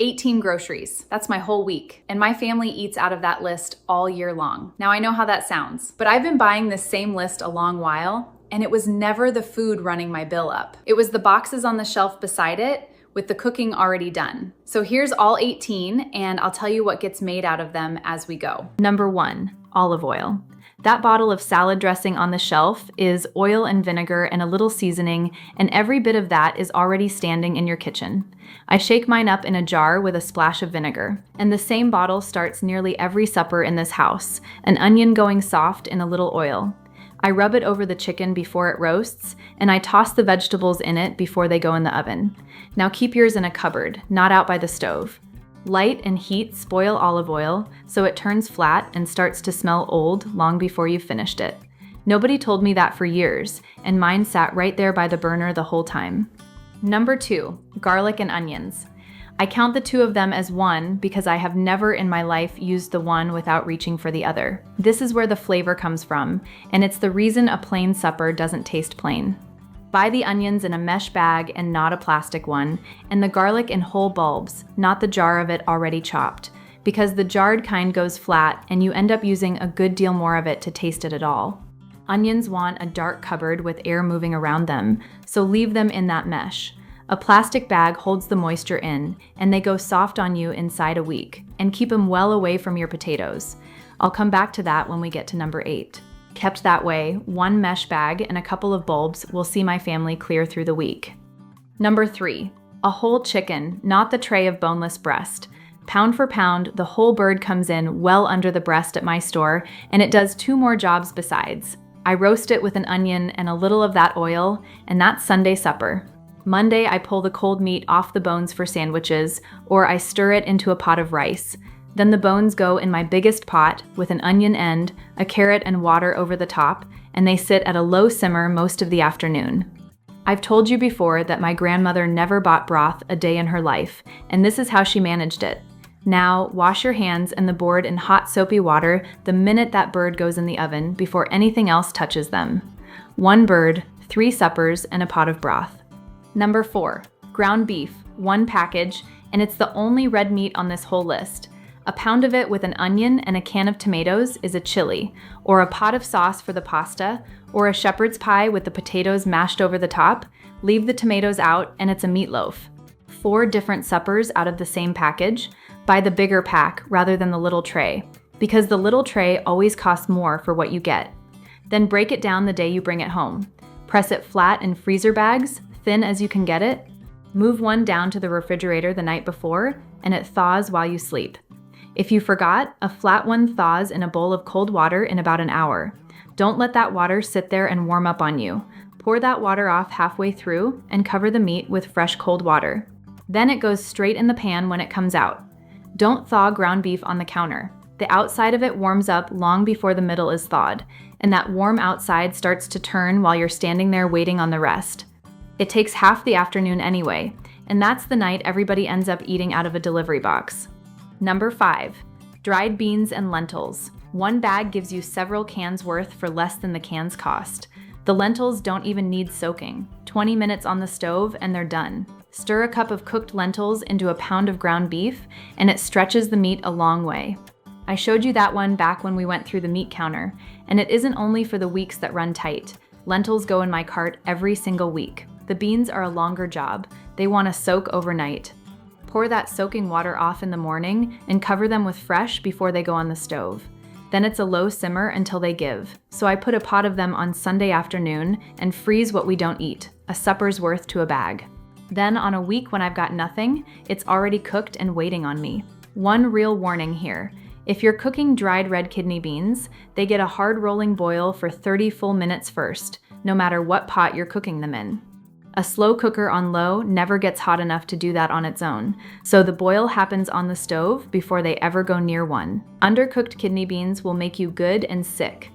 18 groceries. That's my whole week. And my family eats out of that list all year long. Now I know how that sounds, but I've been buying this same list a long while, and it was never the food running my bill up. It was the boxes on the shelf beside it with the cooking already done. So here's all 18, and I'll tell you what gets made out of them as we go. Number 1, olive oil. That bottle of salad dressing on the shelf is oil and vinegar and a little seasoning, and every bit of that is already standing in your kitchen. I shake mine up in a jar with a splash of vinegar, and the same bottle starts nearly every supper in this house, an onion going soft in a little oil. I rub it over the chicken before it roasts, and I toss the vegetables in it before they go in the oven. Now keep yours in a cupboard, not out by the stove. Light and heat spoil olive oil, so it turns flat and starts to smell old long before you've finished it. Nobody told me that for years, and mine sat right there by the burner the whole time. Number 2, garlic and onions. I count the two of them as one because I have never in my life used the one without reaching for the other. This is where the flavor comes from, and it's the reason a plain supper doesn't taste plain. Buy the onions in a mesh bag and not a plastic one, and the garlic in whole bulbs, not the jar of it already chopped, because the jarred kind goes flat and you end up using a good deal more of it to taste it at all. Onions want a dark cupboard with air moving around them, so leave them in that mesh. A plastic bag holds the moisture in, and they go soft on you inside a week, and keep them well away from your potatoes. I'll come back to that when we get to number 8. Kept that way, one mesh bag and a couple of bulbs will see my family clear through the week. Number 3, a whole chicken, not the tray of boneless breast. Pound for pound, the whole bird comes in well under the breast at my store, and it does 2 more jobs besides. I roast it with an onion and a little of that oil, and that's Sunday supper. Monday, I pull the cold meat off the bones for sandwiches, or I stir it into a pot of rice. Then the bones go in my biggest pot with an onion end, a carrot and water over the top, and they sit at a low simmer most of the afternoon. I've told you before that my grandmother never bought broth a day in her life, and this is how she managed it. Now, wash your hands and the board in hot soapy water the minute that bird goes in the oven before anything else touches them. 1 bird, 3 suppers, and a pot of broth. Number 4, ground beef, 1 package, and it's the only red meat on this whole list. A pound of it with an onion and a can of tomatoes is a chili, or a pot of sauce for the pasta, or a shepherd's pie with the potatoes mashed over the top. Leave the tomatoes out and it's a meatloaf. 4 different suppers out of the same package. Buy the bigger pack rather than the little tray, because the little tray always costs more for what you get. Then break it down the day you bring it home. Press it flat in freezer bags, thin as you can get it. Move one down to the refrigerator the night before, and it thaws while you sleep. If you forgot, a flat one thaws in a bowl of cold water in about an hour. Don't let that water sit there and warm up on you. Pour that water off halfway through and cover the meat with fresh cold water. Then it goes straight in the pan when it comes out. Don't thaw ground beef on the counter. The outside of it warms up long before the middle is thawed, and that warm outside starts to turn while you're standing there waiting on the rest. It takes half the afternoon anyway, and that's the night everybody ends up eating out of a delivery box. Number 5, dried beans and lentils. 1 bag gives you several cans worth for less than the cans cost. The lentils don't even need soaking. 20 minutes on the stove and they're done. Stir a cup of cooked lentils into a pound of ground beef, and it stretches the meat a long way. I showed you that one back when we went through the meat counter, and it isn't only for the weeks that run tight. Lentils go in my cart every single week. The beans are a longer job. They want to soak overnight. Pour that soaking water off in the morning and cover them with fresh before they go on the stove. Then it's a low simmer until they give. So I put a pot of them on Sunday afternoon and freeze what we don't eat, a supper's worth to a bag. Then on a week when I've got nothing, it's already cooked and waiting on me. 1 real warning here. If you're cooking dried red kidney beans, they get a hard rolling boil for 30 full minutes first, no matter what pot you're cooking them in. A slow cooker on low never gets hot enough to do that on its own, so the boil happens on the stove before they ever go near one. Undercooked kidney beans will make you good and sick.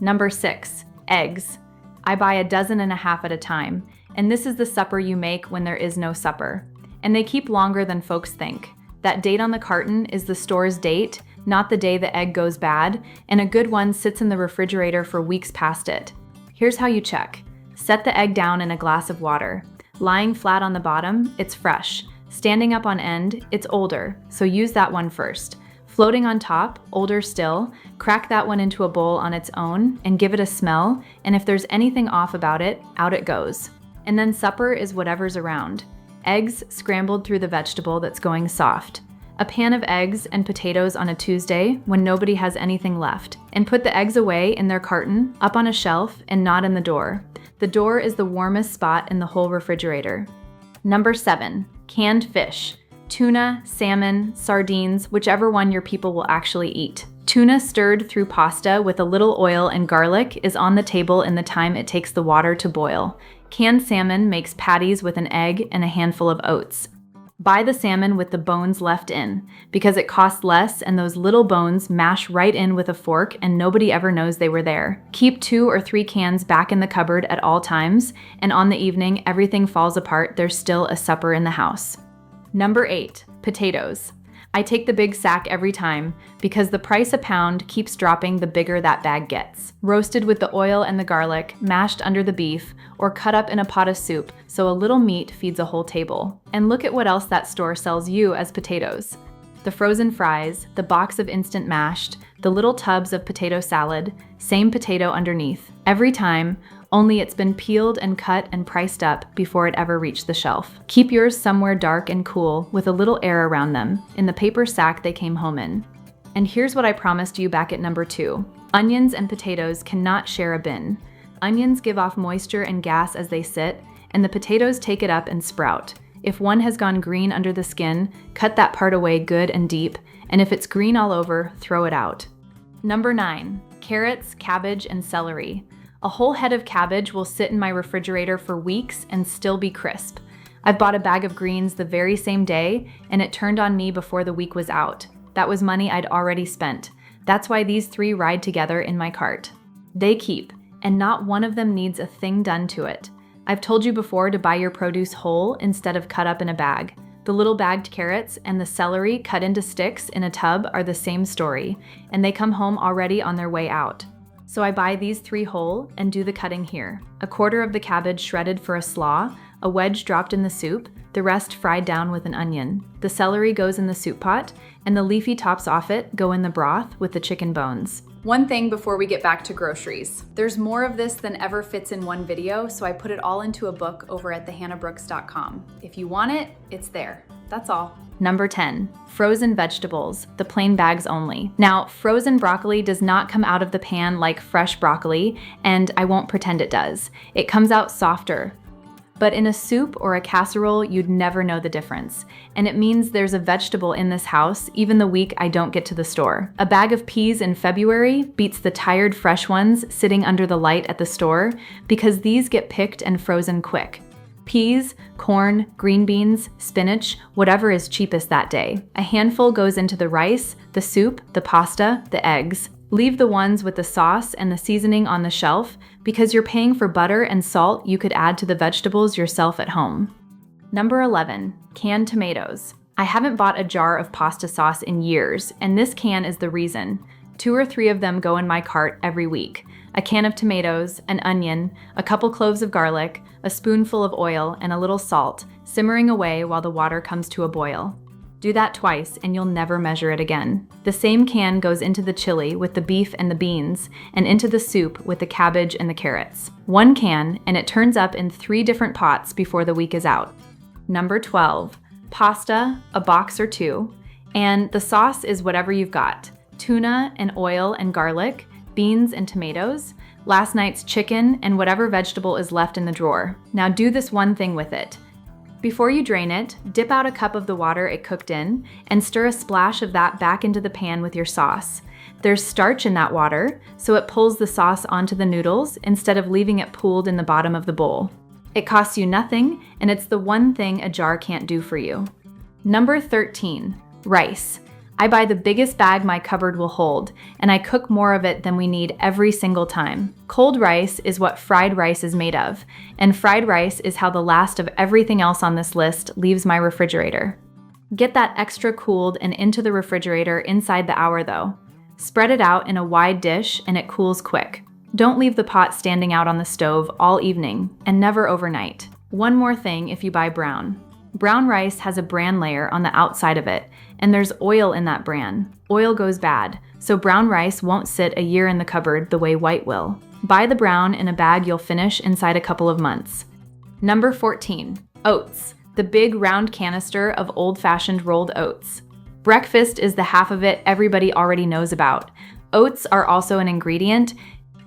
Number 6, eggs. I buy 1.5 dozen at a time, and this is the supper you make when there is no supper. And they keep longer than folks think. That date on the carton is the store's date, not the day the egg goes bad, and a good one sits in the refrigerator for weeks past it. Here's how you check. Set the egg down in a glass of water. Lying flat on the bottom, it's fresh. Standing up on end, it's older, so use that one first. Floating on top, older still, crack that one into a bowl on its own and give it a smell, and if there's anything off about it, out it goes. And then supper is whatever's around. Eggs scrambled through the vegetable that's going soft. A pan of eggs and potatoes on a Tuesday when nobody has anything left. And put the eggs away in their carton, up on a shelf, and not in the door. The door is the warmest spot in the whole refrigerator. Number 7, canned fish. Tuna, salmon, sardines, whichever one your people will actually eat. Tuna stirred through pasta with a little oil and garlic is on the table in the time it takes the water to boil. Canned salmon makes patties with an egg and a handful of oats. Buy the salmon with the bones left in, because it costs less and those little bones mash right in with a fork and nobody ever knows they were there. Keep 2 or 3 cans back in the cupboard at all times, and on the evening everything falls apart, there's still a supper in the house. Number 8, potatoes. I take the big sack every time because the price a pound keeps dropping the bigger that bag gets. Roasted with the oil and the garlic, mashed under the beef, or cut up in a pot of soup so a little meat feeds a whole table. And look at what else that store sells you as potatoes. The frozen fries, the box of instant mashed, the little tubs of potato salad, same potato underneath. Every time, only it's been peeled and cut and priced up before it ever reached the shelf. Keep yours somewhere dark and cool with a little air around them, in the paper sack they came home in. And here's what I promised you back at number 2. Onions and potatoes cannot share a bin. Onions give off moisture and gas as they sit, and the potatoes take it up and sprout. If one has gone green under the skin, cut that part away good and deep, and if it's green all over, throw it out. Number 9, carrots, cabbage, and celery. A whole head of cabbage will sit in my refrigerator for weeks and still be crisp. I've bought a bag of greens the very same day, and it turned on me before the week was out. That was money I'd already spent. That's why these 3 ride together in my cart. They keep, and not one of them needs a thing done to it. I've told you before to buy your produce whole instead of cut up in a bag. The little bagged carrots and the celery cut into sticks in a tub are the same story, and they come home already on their way out. So I buy these 3 whole and do the cutting here. A quarter of the cabbage shredded for a slaw, a wedge dropped in the soup, the rest fried down with an onion. The celery goes in the soup pot, and the leafy tops off it go in the broth with the chicken bones. One thing before we get back to groceries. There's more of this than ever fits in one video, so I put it all into a book over at thehannahbrooks.com. If you want it, it's there. That's all. Number 10, frozen vegetables, the plain bags only. Now, frozen broccoli does not come out of the pan like fresh broccoli, and I won't pretend it does. It comes out softer. But in a soup or a casserole, you'd never know the difference. And it means there's a vegetable in this house even the week I don't get to the store. A bag of peas in February beats the tired fresh ones sitting under the light at the store because these get picked and frozen quick. Peas, corn, green beans, spinach, whatever is cheapest that day. A handful goes into the rice, the soup, the pasta, the eggs. Leave the ones with the sauce and the seasoning on the shelf because you're paying for butter and salt you could add to the vegetables yourself at home. Number 11, canned tomatoes. I haven't bought a jar of pasta sauce in years, and this can is the reason. 2 or 3 of them go in my cart every week. A can of tomatoes, an onion, a couple cloves of garlic, a spoonful of oil, and a little salt, simmering away while the water comes to a boil. Do that twice and you'll never measure it again. The same can goes into the chili with the beef and the beans, and into the soup with the cabbage and the carrots. 1 can, and it turns up in 3 different pots before the week is out. Number 12, pasta, a box or 2, and the sauce is whatever you've got. Tuna and oil and garlic, beans and tomatoes, last night's chicken, and whatever vegetable is left in the drawer. Now do this one thing with it. Before you drain it, dip out a cup of the water it cooked in and stir a splash of that back into the pan with your sauce. There's starch in that water, so it pulls the sauce onto the noodles instead of leaving it pooled in the bottom of the bowl. It costs you nothing, and it's the one thing a jar can't do for you. Number 13, rice. I buy the biggest bag my cupboard will hold, and I cook more of it than we need every single time. Cold rice is what fried rice is made of, and fried rice is how the last of everything else on this list leaves my refrigerator. Get that extra cooled and into the refrigerator inside the hour though. Spread it out in a wide dish and it cools quick. Don't leave the pot standing out on the stove all evening, and never overnight. One more thing if you buy brown. Brown rice has a bran layer on the outside of it, and there's oil in that bran. Oil goes bad, so brown rice won't sit a year in the cupboard the way white will. Buy the brown in a bag you'll finish inside a couple of months. Number 14, oats. The big round canister of old-fashioned rolled oats. Breakfast is the half of it everybody already knows about. Oats are also an ingredient.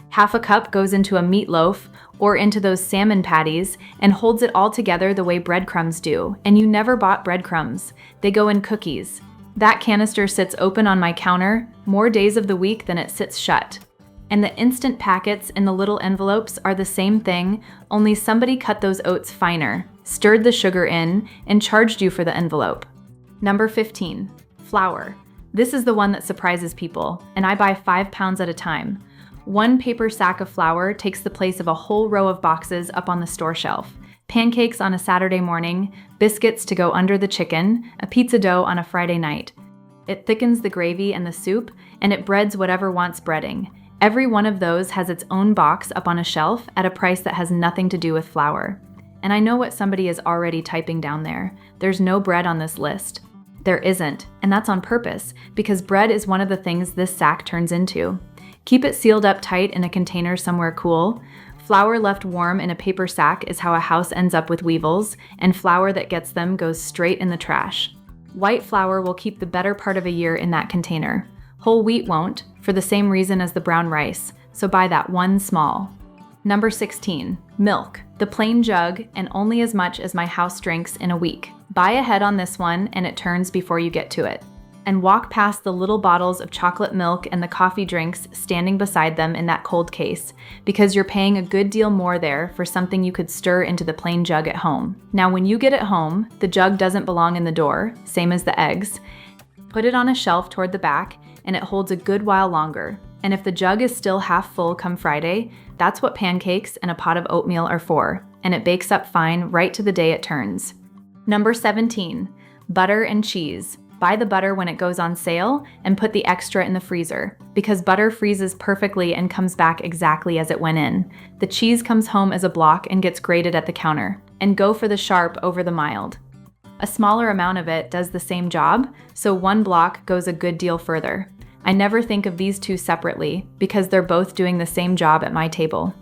Half a cup goes into a meatloaf or into those salmon patties and holds it all together the way breadcrumbs do. And you never bought breadcrumbs. They go in cookies. That canister sits open on my counter more days of the week than it sits shut. And the instant packets in the little envelopes are the same thing, only somebody cut those oats finer, stirred the sugar in, and charged you for the envelope. Number 15, flour. This is the one that surprises people, and I buy 5 pounds at a time. One paper sack of flour takes the place of a whole row of boxes up on the store shelf. Pancakes on a Saturday morning, biscuits to go under the chicken, a pizza dough on a Friday night. It thickens the gravy and the soup, and it breads whatever wants breading. Every one of those has its own box up on a shelf at a price that has nothing to do with flour. And I know what somebody is already typing down there. There's no bread on this list. There isn't, and that's on purpose, because bread is one of the things this sack turns into. Keep it sealed up tight in a container somewhere cool. Flour left warm in a paper sack is how a house ends up with weevils, and flour that gets them goes straight in the trash. White flour will keep the better part of a year in that container. Whole wheat won't, for the same reason as the brown rice, so buy that one small. Number 16, milk. The plain jug and only as much as my house drinks in a week. Buy ahead on this one and it turns before you get to it. And walk past the little bottles of chocolate milk and the coffee drinks standing beside them in that cold case, because you're paying a good deal more there for something you could stir into the plain jug at home. Now when you get it home, the jug doesn't belong in the door, same as the eggs. Put it on a shelf toward the back, and it holds a good while longer. And if the jug is still half full come Friday, that's what pancakes and a pot of oatmeal are for, and it bakes up fine right to the day it turns. Number 17, butter and cheese. Buy the butter when it goes on sale and put the extra in the freezer, because butter freezes perfectly and comes back exactly as it went in. The cheese comes home as a block and gets grated at the counter. And go for the sharp over the mild. A smaller amount of it does the same job, so one block goes a good deal further. I never think of these two separately because they're both doing the same job at my table.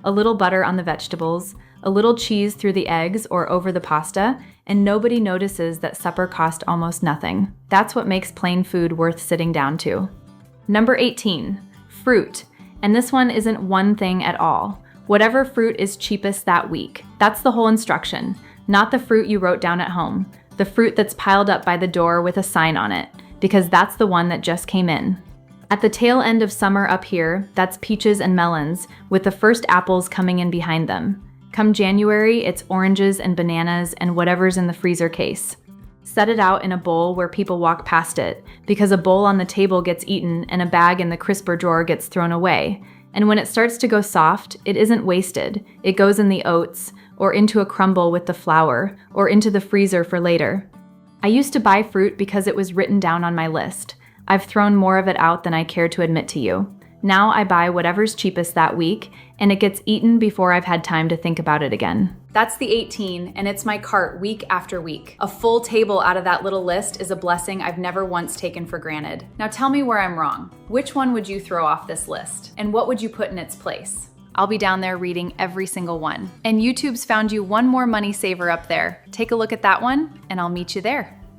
A little butter on the vegetables, a little cheese through the eggs or over the pasta, and nobody notices that supper cost almost nothing. That's what makes plain food worth sitting down to. Number 18, fruit. And this one isn't one thing at all. Whatever fruit is cheapest that week. That's the whole instruction. Not the fruit you wrote down at home. The fruit that's piled up by the door with a sign on it, because that's the one that just came in. At the tail end of summer up here, that's peaches and melons, with the first apples coming in behind them. Come January, it's oranges and bananas and whatever's in the freezer case. Set it out in a bowl where people walk past it, because a bowl on the table gets eaten and a bag in the crisper drawer gets thrown away. And when it starts to go soft, it isn't wasted. It goes in the oats, or into a crumble with the flour, or into the freezer for later. I used to buy fruit because it was written down on my list. I've thrown more of it out than I care to admit to you. Now I buy whatever's cheapest that week, and it gets eaten before I've had time to think about it again. That's the 18, and it's my cart week after week. A full table out of that little list is a blessing I've never once taken for granted. Now tell me where I'm wrong. Which one would you throw off this list? And what would you put in its place? I'll be down there reading every single one. And YouTube's found you one more money saver up there. Take a look at that one, and I'll meet you there.